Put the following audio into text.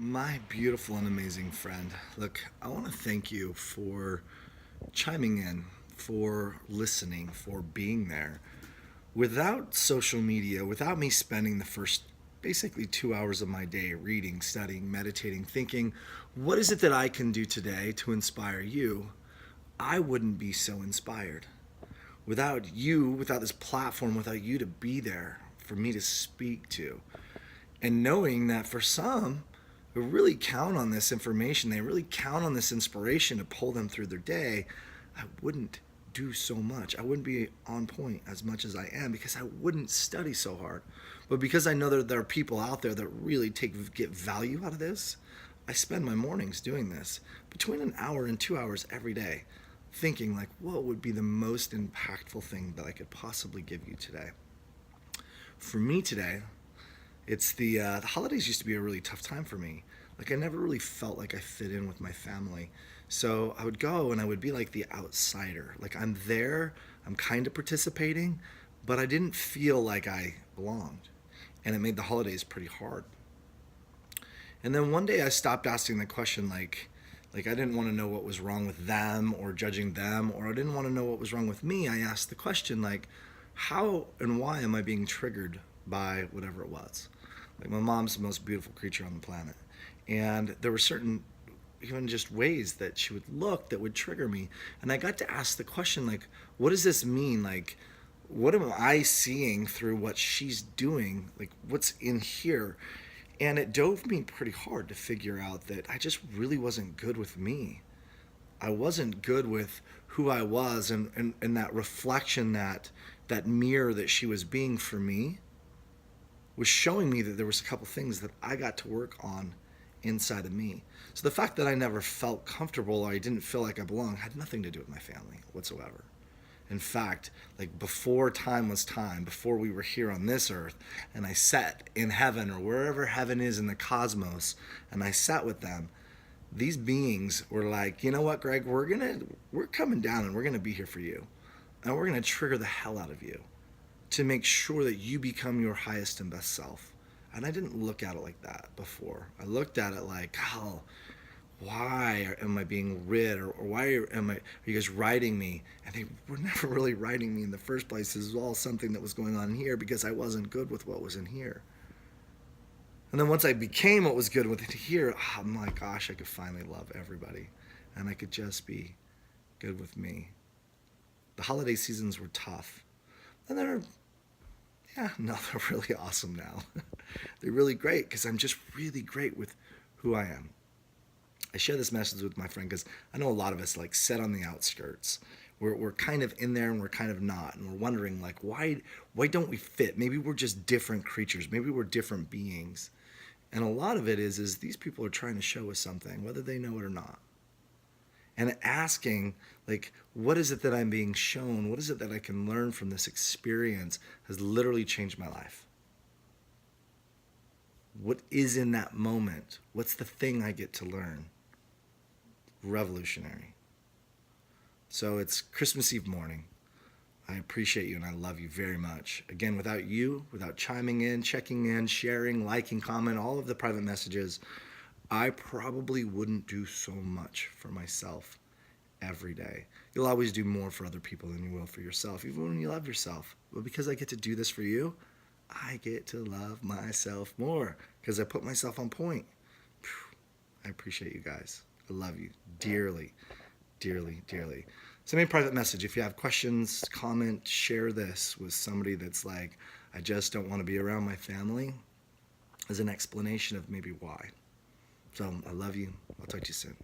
My beautiful and amazing friend, look, I want to thank you for chiming in, for listening, for being there. Without social media, without me spending the first basically 2 hours of my day reading, studying, meditating, thinking, what is it that I can do today to inspire you? I wouldn't be so inspired. Without you, without this platform, without you to be there for me to speak to, and knowing that for some who really count on this information, they really count on this inspiration to pull them through their day, I wouldn't do so much. I wouldn't be on point as much as I am because I wouldn't study so hard. But because I know that there are people out there that really get value out of this, I spend my mornings doing this between an hour and 2 hours every day, thinking like, what would be the most impactful thing that I could possibly give you today? For me today, it's the holidays used to be a really tough time for me. Like I never really felt like I fit in with my family. So I would go and I would be like the outsider. Like I'm there, I'm kind of participating, but I didn't feel like I belonged. And it made the holidays pretty hard. And then one day I stopped asking the question like I didn't want to know what was wrong with them or judging them, or I didn't want to know what was wrong with me. I asked the question like, how and why am I being triggered by whatever it was? Like my mom's the most beautiful creature on the planet. And there were certain even just ways that she would look that would trigger me. And I got to ask the question like, what does this mean? Like, what am I seeing through what she's doing? Like what's in here? And it dove me pretty hard to figure out that I just really wasn't good with me. I wasn't good with who I was, and that reflection, that mirror that she was being for me was showing me that there was a couple things that I got to work on inside of me. So the fact that I never felt comfortable or I didn't feel like I belonged had nothing to do with my family whatsoever. In fact, like before time was time, before we were here on this earth, and I sat in heaven or wherever heaven is in the cosmos, and I sat with them, these beings were like, you know what, Greg, we're coming down and we're gonna be here for you. And we're gonna trigger the hell out of you to make sure that you become your highest and best self. And I didn't look at it like that before. I looked at it like, oh, why am I being rid, or are you guys writing me? And they were never really writing me in the first place. This was all something that was going on here because I wasn't good with what was in here. And then once I became what was good with it here, I'm like, gosh, I could finally love everybody. And I could just be good with me. The holiday seasons were tough. And they're really awesome now. They're really great because I'm just really great with who I am. I share this message with my friend because I know a lot of us like sit on the outskirts. We're kind of in there and we're kind of not, and we're wondering like why don't we fit? Maybe we're just different creatures. Maybe we're different beings. And a lot of it is these people are trying to show us something, whether they know it or not. And asking like, what is it that I'm being shown? What is it that I can learn from this experience has literally changed my life. What is in that moment? What's the thing I get to learn? Revolutionary. So it's Christmas Eve morning. I appreciate you and I love you very much. Again, without you, without chiming in, checking in, sharing, liking, comment, all of the private messages, I probably wouldn't do so much for myself every day. You'll always do more for other people than you will for yourself, even when you love yourself. But because I get to do this for you, I get to love myself more because I put myself on point. I appreciate you guys. I love you dearly, dearly, dearly. Send me a private message. If you have questions, comment, share this with somebody that's like, I just don't want to be around my family, as an explanation of maybe why. So I love you. I'll talk to you soon.